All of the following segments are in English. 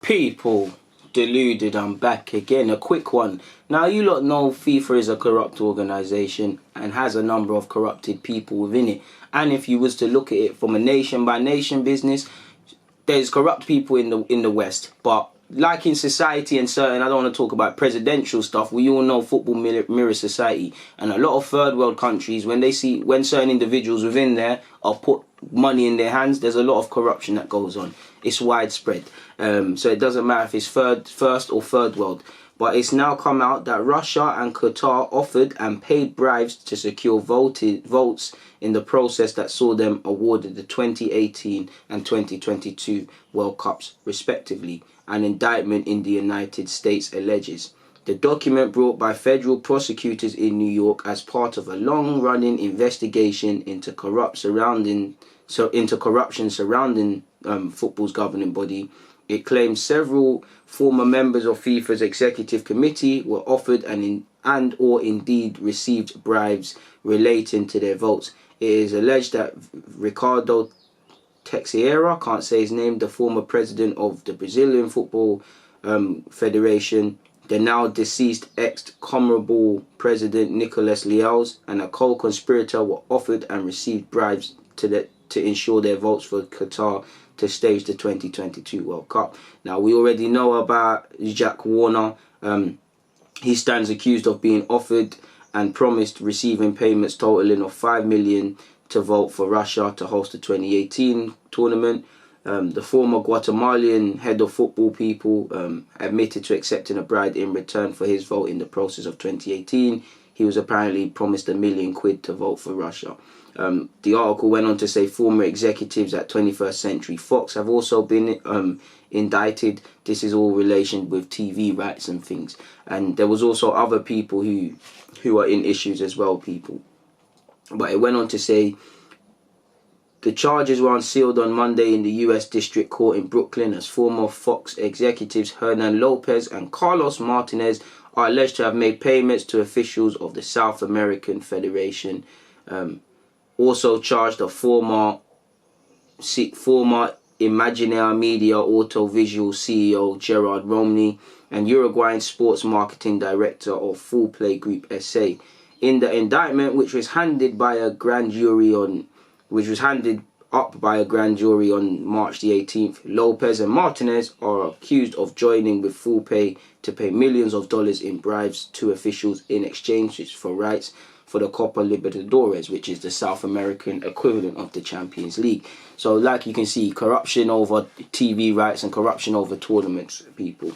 People, Deluded, I'm back again. A quick one. Now, you lot know FIFA is a corrupt organisation and has a number of corrupted people within it. And if you was to look at it from a nation-by-nation business, there's corrupt people in the West. But like in society and certain, I don't want to talk about presidential stuff, we all know football mirrors society. And a lot of third world countries, when certain individuals within there are put money in their hands, there's a lot of corruption that goes on. It's widespread. So it doesn't matter if it's first or third world. But it's now come out that Russia and Qatar offered and paid bribes to secure votes in the process that saw them awarded the 2018 and 2022 World Cups, respectively, an indictment in the United States alleges. The document brought by federal prosecutors in New York as part of a long-running investigation into corruption surrounding football's governing body. It claims several former members of FIFA's executive committee were offered and or indeed received bribes relating to their votes. It is alleged that Ricardo Teixeira, can't say his name, the former president of the Brazilian Football Federation, the now deceased ex-Comebol president Nicolas Leals, and a co-conspirator were offered and received bribes to ensure their votes for Qatar to stage the 2022 World Cup. Now, we already know about Jack Warner. He stands accused of being offered and promised receiving payments totaling of $5 million to vote for Russia to host the 2018 tournament. The former Guatemalan head of football people admitted to accepting a bribe in return for his vote in the process of 2018. He was apparently promised £1 million to vote for Russia. The article went on to say former executives at 21st Century Fox have also been indicted. This is all relation with TV rights and things. And there was also other people who are in issues as well, people. But it went on to say the charges were unsealed on Monday in the U.S. District Court in Brooklyn as former Fox executives Hernan Lopez and Carlos Martinez are alleged to have made payments to officials of the South American Federation. Also charged a former Imaginea Media Autovisual CEO Gerard Romney and Uruguayan sports marketing director of Full Play Group SA. In the indictment, which was handed up by a grand jury on March the 18th, Lopez and Martinez are accused of joining with Full Pay to pay millions of dollars in bribes to officials in exchange for rights for the Copa Libertadores, which is the South American equivalent of the Champions League. So like you can see, corruption over TV rights and corruption over tournaments, people.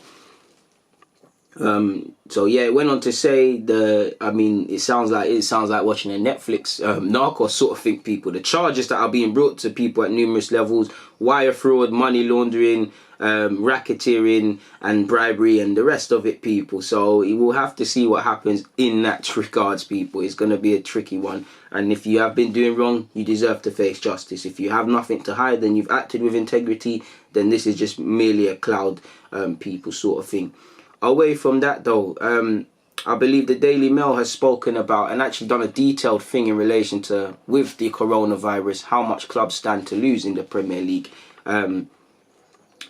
So yeah, it went on to say it sounds like watching a Netflix Narcos sort of thing, people. The charges that are being brought to people at numerous levels: wire fraud, money laundering, racketeering and bribery and the rest of it, people. So we'll have to see what happens in that regards, people. It's going to be a tricky one, and if you have been doing wrong, you deserve to face justice. If you have nothing to hide and you've acted with integrity, then this is just merely a cloud, people, sort of thing. Away from that though, I believe the Daily Mail has spoken about and actually done a detailed thing in relation to, with the coronavirus, how much clubs stand to lose in the Premier League.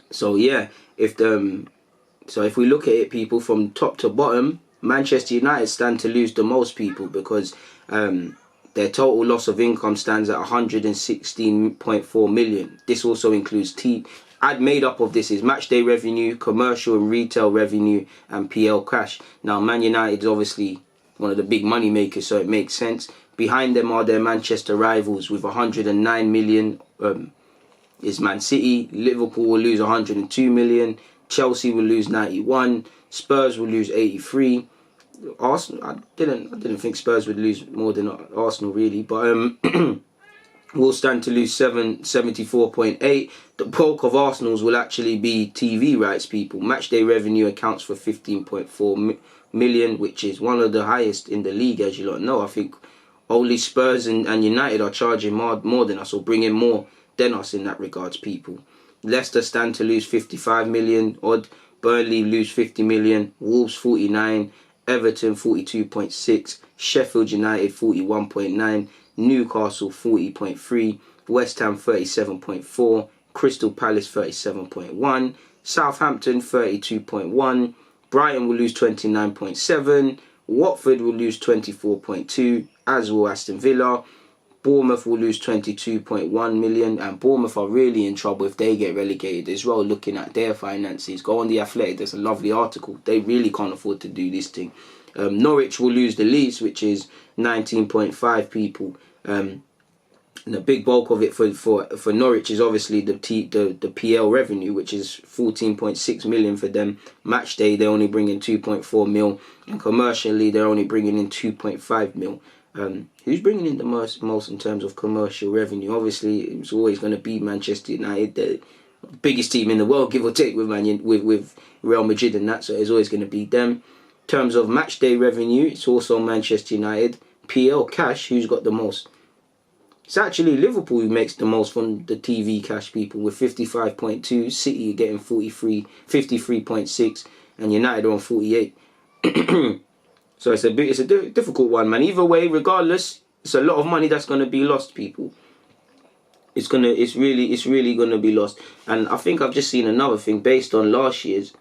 So yeah, if we look at it, people, from top to bottom, Manchester United stand to lose the most, people, because their total loss of income stands at 116.4 million. This also includes made up of this is matchday revenue, commercial and retail revenue, and PL cash. Now, Man United is obviously one of the big money makers, so it makes sense. Behind them are their Manchester rivals with 109 million. Is Man City. Liverpool will lose 102 million. Chelsea will lose 91. Spurs will lose 83. Arsenal, I didn't think Spurs would lose more than Arsenal, really, but will stand to lose 74.8. The bulk of Arsenal's will actually be TV rights, people. Matchday revenue accounts for 15.4 million, which is one of the highest in the league, as you lot know. I think only Spurs and United are charging more than us, or bringing more than us in that regards, people. Leicester stand to lose 55 million odd. Burnley lose 50 million. Wolves 49. Everton 42.6. Sheffield United 41.9. Newcastle 40.3. West Ham 37.4. Crystal Palace 37.1. Southampton 32.1. Brighton will lose 29.7. Watford will lose 24.2, as will Aston Villa. Bournemouth will lose 22.1 million, and Bournemouth are really in trouble if they get relegated as well, looking at their finances. Go on The Athletic, there's a lovely article. They really can't afford to do this thing. Norwich will lose the least, which is 19.5 people. And the big bulk of it for Norwich is obviously the PL revenue, which is 14.6 million for them. Match day, they're only bringing 2.4 mil, and commercially they're only bringing in 2.5 mil. Who's bringing in the most in terms of commercial revenue? Obviously, it's always going to be Manchester United, the biggest team in the world, give or take, with Real Madrid and that. So it's always going to be them. In terms of match day revenue, it's also Manchester United. PL cash, who's got the most? It's actually Liverpool who makes the most from the TV cash, people, with 55.2. City getting 53.6, and United are on 48. So it's a difficult one, man. Either way, regardless, it's a lot of money that's gonna be lost, people. It's really gonna be lost. And I think I've just seen another thing based on last year's.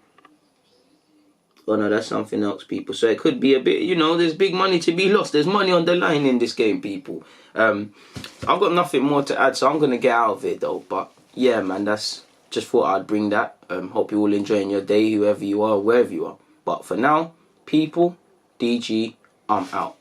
Oh no, that's something else, people. So it could be a bit, there's big money to be lost. There's money on the line in this game, people. I've got nothing more to add, so I'm gonna get out of it though. But yeah, man, just thought I'd bring that. Hope you're all enjoying your day, whoever you are, wherever you are. But for now, people, DG, I'm out.